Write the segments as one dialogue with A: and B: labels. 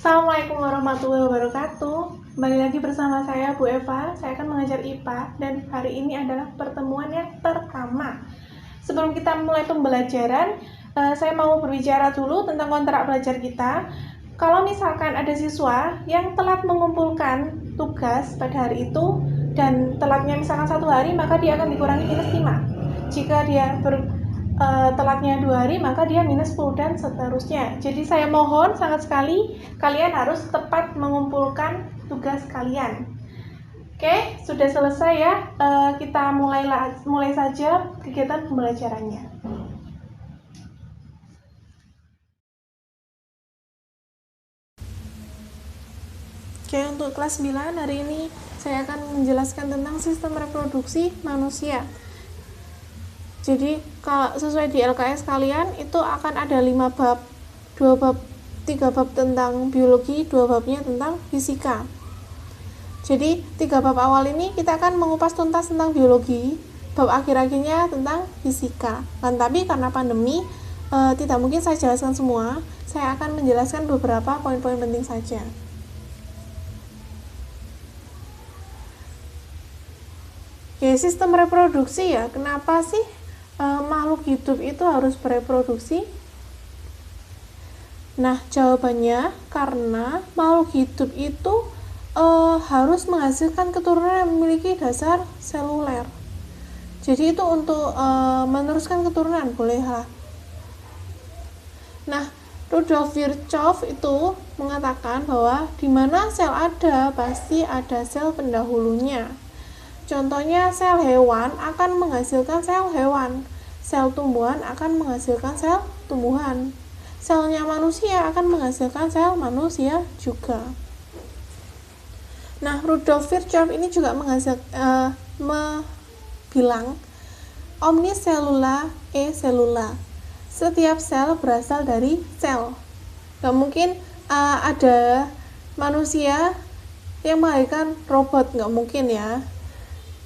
A: Assalamualaikum warahmatullahi wabarakatuh. Kembali lagi bersama saya Bu Eva. Saya akan mengajar IPA dan hari ini adalah pertemuan yang pertama. Sebelum kita mulai pembelajaran, saya mau berbicara dulu tentang kontrak belajar kita. Kalau misalkan ada siswa yang telat mengumpulkan tugas pada hari itu dan telatnya misalkan 1 hari, maka dia akan dikurangi minus 5. Jika dia telatnya 2 hari, maka dia minus 10 dan seterusnya. Jadi saya mohon sangat sekali kalian harus tepat mengumpulkan tugas kalian. Oke, sudah selesai ya. Kita mulai saja kegiatan pembelajarannya. Oke, untuk kelas 9 hari ini saya akan menjelaskan tentang sistem reproduksi manusia. Jadi kalau sesuai di LKS kalian itu akan ada 5 bab, 3 bab tentang biologi, 2 babnya tentang fisika. Jadi 3 bab awal ini kita akan mengupas tuntas tentang biologi, bab akhir-akhirnya tentang fisika. Tapi karena pandemi tidak mungkin saya jelaskan semua, saya akan menjelaskan beberapa poin-poin penting saja. Oke, sistem reproduksi ya, kenapa sih makhluk hidup itu harus bereproduksi? Nah, jawabannya karena makhluk hidup itu harus menghasilkan keturunan yang memiliki dasar seluler. Jadi itu untuk meneruskan keturunan, bolehlah. Nah, Rudolf Virchow itu mengatakan bahwa di mana sel ada, pasti ada sel pendahulunya. Contohnya sel hewan akan menghasilkan sel hewan, sel tumbuhan akan menghasilkan sel tumbuhan, selnya manusia akan menghasilkan sel manusia juga. Nah, Rudolf Virchow ini juga bilang omnis cellula e cellula, setiap sel berasal dari sel. Gak mungkin ada manusia yang melahirkan robot, gak mungkin ya.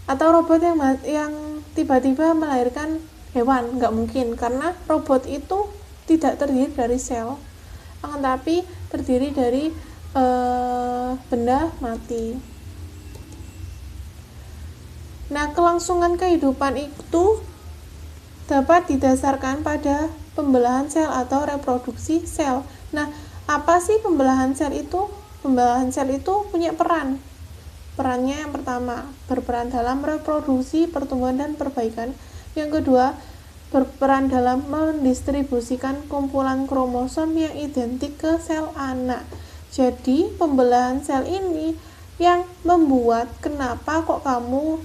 A: Atau robot yang tiba-tiba melahirkan hewan, nggak mungkin, karena robot itu tidak terdiri dari sel, akan tapi terdiri dari benda mati. Nah, kelangsungan kehidupan itu dapat didasarkan pada pembelahan sel atau reproduksi sel. Nah, apa sih pembelahan sel itu? Pembelahan sel itu punya peran. Perannya yang pertama, berperan dalam reproduksi, pertumbuhan, dan perbaikan. Yang kedua, berperan dalam mendistribusikan kumpulan kromosom yang identik ke sel anak. Jadi, pembelahan sel ini yang membuat kenapa kok kamu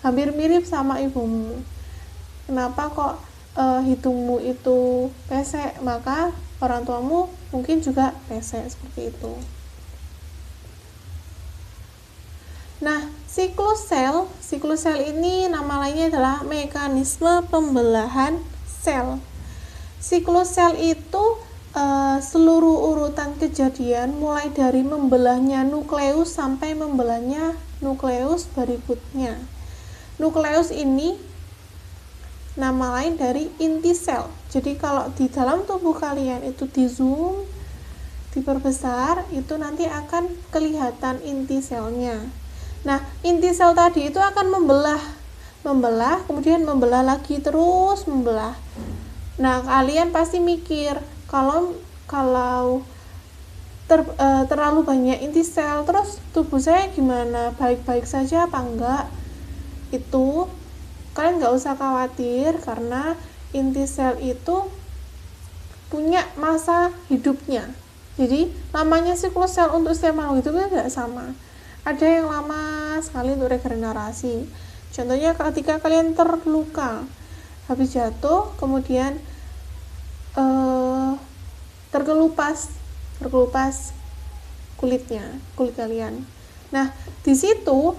A: hampir mirip sama ibumu. Kenapa kok hidungmu itu pesek, maka orang tuamu mungkin juga pesek, seperti itu. Nah, siklus sel ini nama lainnya adalah mekanisme pembelahan sel. Siklus sel itu seluruh urutan kejadian mulai dari membelahnya nukleus sampai membelahnya nukleus berikutnya. Nukleus ini nama lain dari inti sel. Jadi kalau di dalam tubuh kalian itu di zoom, diperbesar, itu nanti akan kelihatan inti selnya. Nah, inti sel tadi itu akan membelah, kemudian membelah lagi, terus membelah. Nah, kalian pasti mikir, kalau terlalu banyak inti sel, terus tubuh saya gimana? Baik-baik saja apa enggak? Itu kalian nggak usah khawatir, karena inti sel itu punya masa hidupnya. Jadi, namanya siklus sel untuk setiap makhluk hidup itu tidak sama. Ada yang lama sekali untuk regenerasi. Contohnya ketika kalian terluka, habis jatuh, kemudian terkelupas kulit kalian. Nah, di situ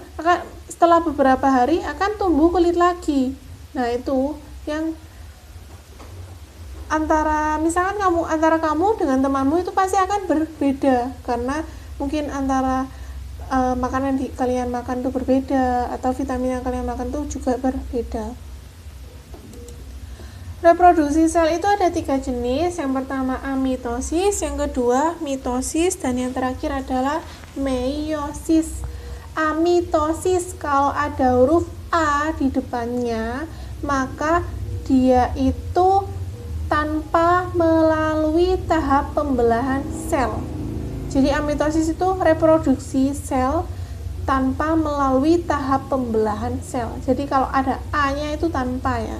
A: setelah beberapa hari akan tumbuh kulit lagi. Nah, itu yang antara kamu dengan temanmu itu pasti akan berbeda, karena mungkin antara makanan yang kalian makan itu berbeda, atau vitamin yang kalian makan itu juga berbeda. Reproduksi sel itu ada 3 jenis. Yang pertama amitosis, yang kedua mitosis, dan yang terakhir adalah meiosis. Amitosis, kalau ada huruf A di depannya, maka dia itu tanpa melalui tahap pembelahan sel. Jadi amitosis itu reproduksi sel tanpa melalui tahap pembelahan sel. Jadi kalau ada A-nya itu tanpa ya.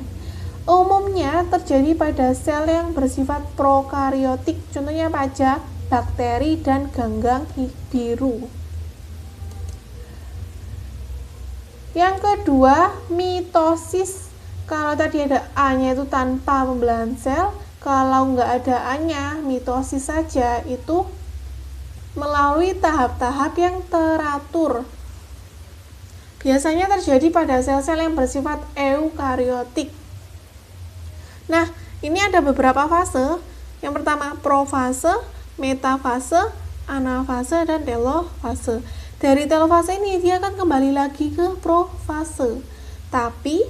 A: Umumnya terjadi pada sel yang bersifat prokariotik, contohnya apa aja? Bakteri dan ganggang biru. Yang kedua, mitosis. Kalau tadi ada A-nya itu tanpa pembelahan sel, kalau nggak ada A-nya, mitosis saja, itu melalui tahap-tahap yang teratur. Biasanya terjadi pada sel-sel yang bersifat eukariotik. Nah, ini ada beberapa fase. Yang pertama profase, metafase, anafase, dan telofase. Dari telofase ini dia akan kembali lagi ke profase. Tapi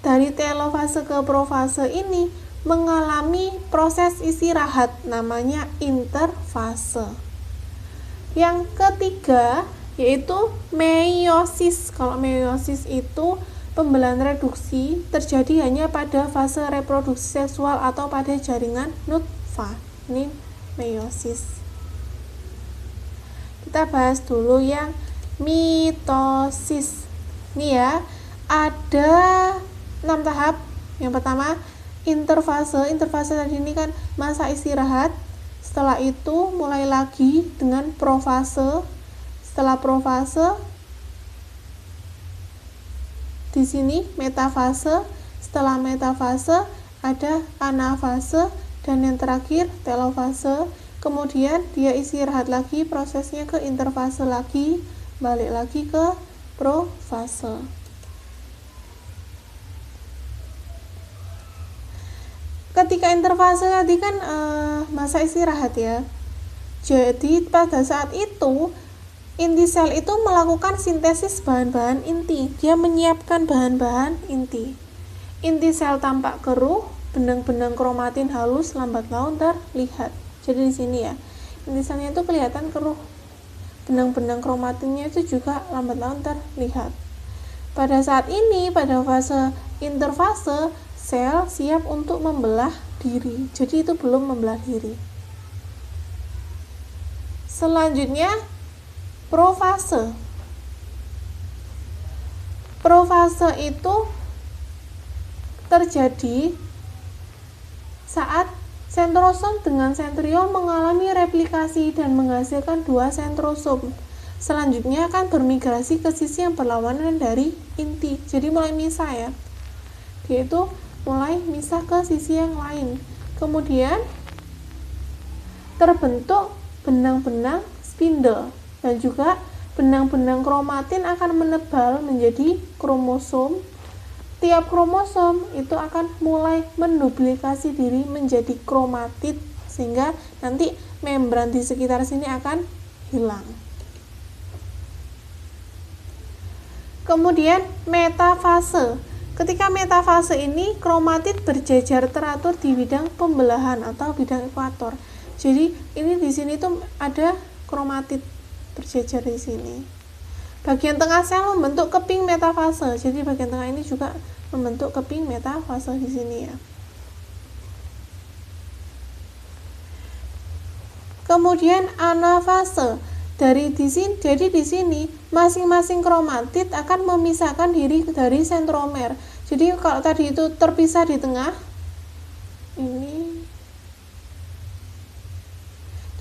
A: dari telofase ke profase ini mengalami proses istirahat, namanya interfase. Yang ketiga yaitu meiosis. Kalau meiosis itu pembelahan reduksi terjadi hanya pada fase reproduksi seksual atau pada jaringan nutfah. Ini meiosis. Kita bahas dulu yang mitosis. Ini ya, ada 6 tahap. Yang pertama interfase. Interfase tadi ini kan masa istirahat. Setelah itu mulai lagi dengan profase. Setelah profase di sini metafase, setelah metafase ada anafase, dan yang terakhir telofase. Kemudian dia istirahat lagi, prosesnya ke interfase lagi, balik lagi ke profase. Ketika interfase tadi kan masa istirahat ya. Jadi pada saat itu inti sel itu melakukan sintesis bahan-bahan inti. Dia menyiapkan bahan-bahan inti. Inti sel tampak keruh, benang-benang kromatin halus lambat laun terlihat. Jadi di sini ya, inti selnya itu kelihatan keruh. Benang-benang kromatinnya itu juga lambat laun terlihat. Pada saat ini, pada fase interfase, sel siap untuk membelah diri. Jadi itu belum membelah diri. Selanjutnya profase. Profase itu terjadi saat sentrosom dengan sentriom mengalami replikasi dan menghasilkan 2 sentrosom. Selanjutnya akan bermigrasi ke sisi yang berlawanan dari inti. Jadi mulai misah ya. Dia itu mulai misah ke sisi yang lain. Kemudian terbentuk benang-benang spindle. Dan juga benang-benang kromatin akan menebal menjadi kromosom. Tiap kromosom itu akan mulai menduplikasi diri menjadi kromatid, sehingga nanti membran di sekitar sini akan hilang. Kemudian metafase. Ketika metafase ini kromatid berjejer teratur di bidang pembelahan atau bidang ekuator. Jadi ini di sini tuh ada kromatid berjejer di sini. Bagian tengah sel membentuk keping metafase. Jadi bagian tengah ini juga membentuk keping metafase di sini ya. Kemudian anafase. Jadi di sini masing-masing kromatid akan memisahkan diri dari sentromer. Jadi kalau tadi itu terpisah di tengah, ini.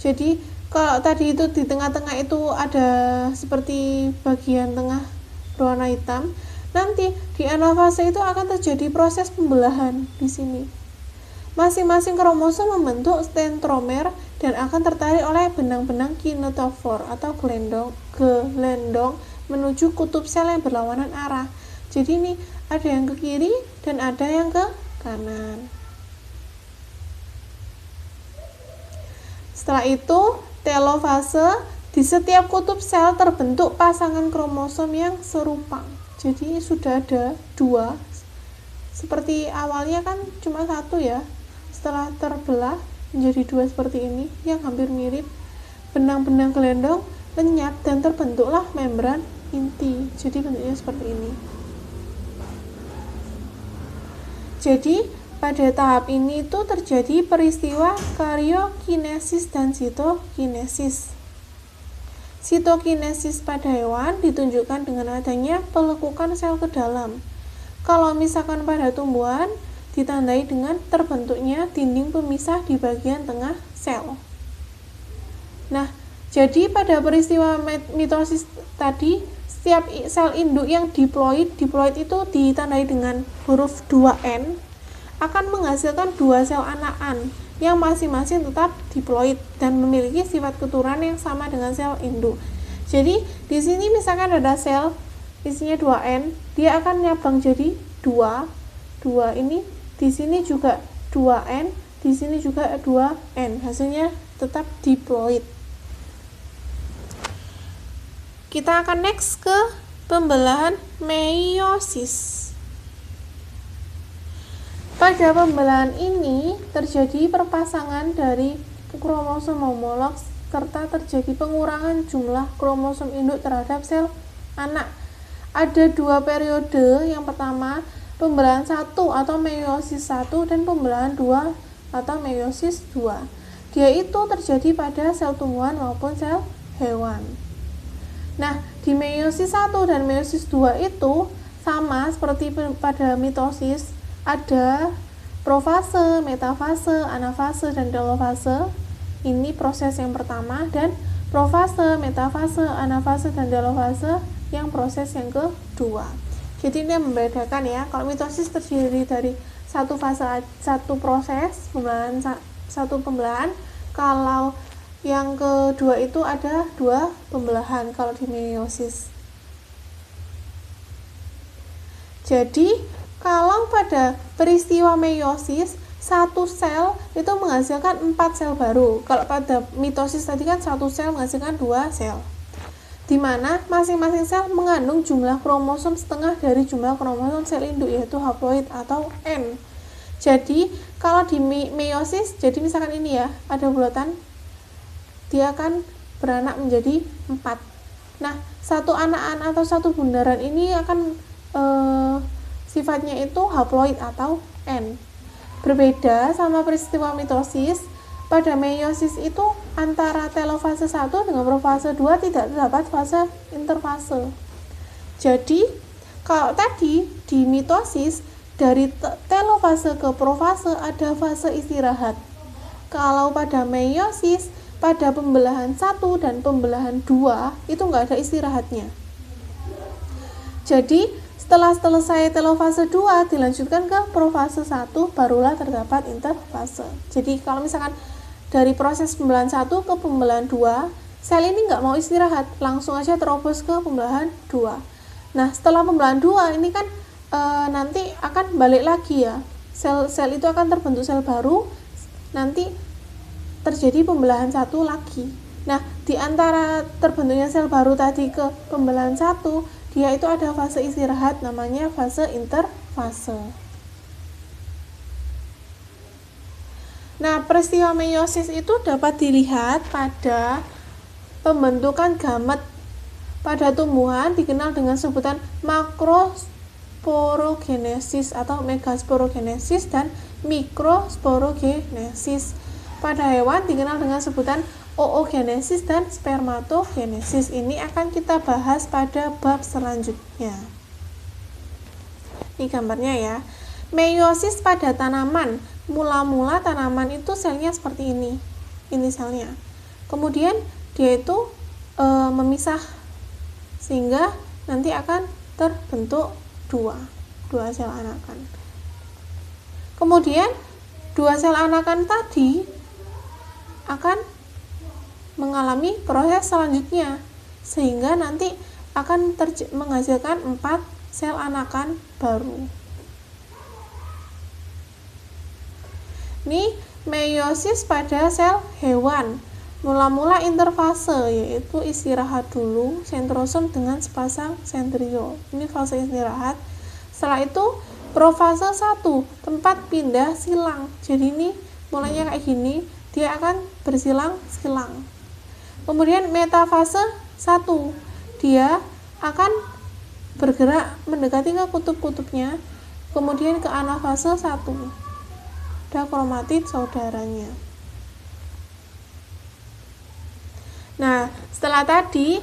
A: Jadi kalau tadi itu di tengah-tengah itu ada seperti bagian tengah berwarna hitam, nanti di anafase itu akan terjadi proses pembelahan di sini. Masing-masing kromosom membentuk sentromer dan akan tertarik oleh benang-benang kinetofor atau gelendong menuju kutub sel yang berlawanan arah. Jadi ini ada yang ke kiri dan ada yang ke kanan. Setelah itu telofase, di setiap kutub sel terbentuk pasangan kromosom yang serupa. Jadi sudah ada 2 Seperti awalnya kan cuma satu ya, setelah terbelah menjadi dua seperti ini yang hampir mirip, benang-benang gelendong lenyap dan terbentuklah membran inti. Jadi bentuknya seperti ini. Jadi pada tahap ini itu terjadi peristiwa karyokinesis dan sitokinesis. Sitokinesis pada hewan ditunjukkan dengan adanya pelekukan sel ke dalam. Kalau misalkan pada tumbuhan ditandai dengan terbentuknya dinding pemisah di bagian tengah sel. Nah, jadi pada peristiwa mitosis tadi, setiap sel induk yang diploid itu ditandai dengan huruf 2N akan menghasilkan dua sel anakan yang masing-masing tetap diploid dan memiliki sifat keturunan yang sama dengan sel induk. Jadi di sini misalkan ada sel isinya 2N, dia akan nyabang jadi 2 ini, di sini juga 2N, di sini juga 2N. Hasilnya tetap diploid. Kita akan next ke pembelahan meiosis. Pada pembelahan ini terjadi perpasangan dari kromosom homolog serta terjadi pengurangan jumlah kromosom induk terhadap sel anak. Ada dua periode, yang pertama pembelahan 1 atau meiosis 1 dan pembelahan 2 atau meiosis 2. Dia itu terjadi pada sel tumbuhan maupun sel hewan. Nah, di meiosis 1 dan meiosis 2 itu sama seperti pada mitosis, ada profase, metafase, anafase, dan telofase. Ini proses yang pertama, dan profase, metafase, anafase, dan telofase yang proses yang kedua. Jadi ini membedakan ya. Kalau mitosis terdiri dari satu fase, satu proses pembelahan, satu pembelahan. Kalau yang kedua itu ada dua pembelahan kalau di meiosis. Jadi kalau pada peristiwa meiosis, satu sel itu menghasilkan 4 sel baru. Kalau pada mitosis tadi kan satu sel menghasilkan 2 sel. Di mana masing-masing sel mengandung jumlah kromosom setengah dari jumlah kromosom sel induk, yaitu haploid atau N. Jadi kalau di meiosis, jadi misalkan ini ya, ada bulatan, dia akan beranak menjadi 4. Nah, satu anakan atau satu bundaran ini akan sifatnya itu haploid atau N. Berbeda sama peristiwa mitosis, pada meiosis itu antara telofase 1 dengan profase 2 tidak terdapat fase interfase. Jadi, kalau tadi di mitosis dari telofase ke profase ada fase istirahat. Kalau pada meiosis, pada pembelahan 1 dan pembelahan 2 itu enggak ada istirahatnya. Jadi, setelah selesai telofase 2 dilanjutkan ke profase 1, barulah terdapat interfase. Jadi kalau misalkan dari proses pembelahan 1 ke pembelahan 2, sel ini nggak mau istirahat, langsung aja terobos ke pembelahan 2. Nah, setelah pembelahan 2 ini kan nanti akan balik lagi ya. Sel itu akan terbentuk sel baru, nanti terjadi pembelahan 1 lagi. Nah, di antara terbentuknya sel baru tadi ke pembelahan 1, dia itu ada fase istirahat, namanya fase interfase. Nah, peristiwa meiosis itu dapat dilihat pada pembentukan gamet pada tumbuhan dikenal dengan sebutan makrosporogenesis atau megasporogenesis dan mikrosporogenesis. Pada hewan dikenal dengan sebutan oogenesis dan spermatogenesis. Ini akan kita bahas pada bab selanjutnya. Ini gambarnya ya. Meiosis pada tanaman. Mula-mula tanaman itu selnya seperti ini. Ini selnya. Kemudian dia itu memisah sehingga nanti akan terbentuk dua sel anakan. Kemudian dua sel anakan tadi akan mengalami proses selanjutnya sehingga nanti akan menghasilkan 4 sel anakan baru. Ini meiosis pada sel hewan. Mula-mula interfase, yaitu istirahat dulu sentrosom dengan sepasang sentriol. Ini fase istirahat. Setelah itu Profase 1, tempat pindah silang. Jadi ini mulainya kayak gini, dia akan bersilang-silang. Kemudian metafase 1, dia akan bergerak mendekati ke kutub-kutubnya. Kemudian ke anafase 1, ada kromatid saudaranya. Nah, setelah tadi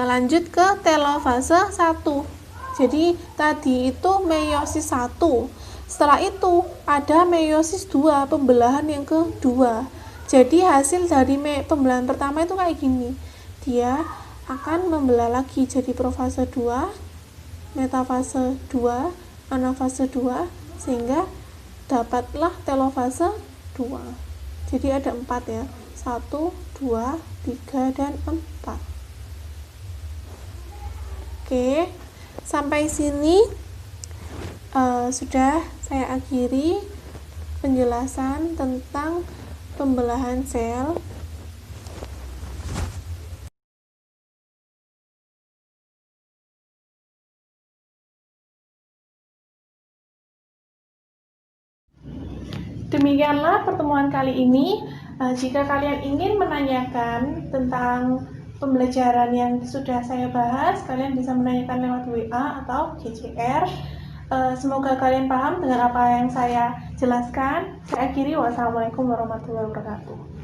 A: lanjut ke telofase 1. Jadi tadi itu meiosis 1. Setelah itu ada meiosis 2, pembelahan yang kedua. Jadi hasil dari pembelahan pertama itu kayak gini. Dia akan membelah lagi jadi profase 2, metafase 2, anafase 2, sehingga dapatlah telofase 2. Jadi ada 4 ya. 1, 2, 3, dan 4. Oke, sampai sini sudah saya akhiri penjelasan tentang pembelahan sel. Demikianlah pertemuan kali ini. Jika kalian ingin menanyakan tentang pembelajaran yang sudah saya bahas, kalian bisa menanyakan lewat WA atau GCR. Semoga kalian paham dengan apa yang saya jelaskan. Saya akhiri. Wassalamualaikum warahmatullahi wabarakatuh.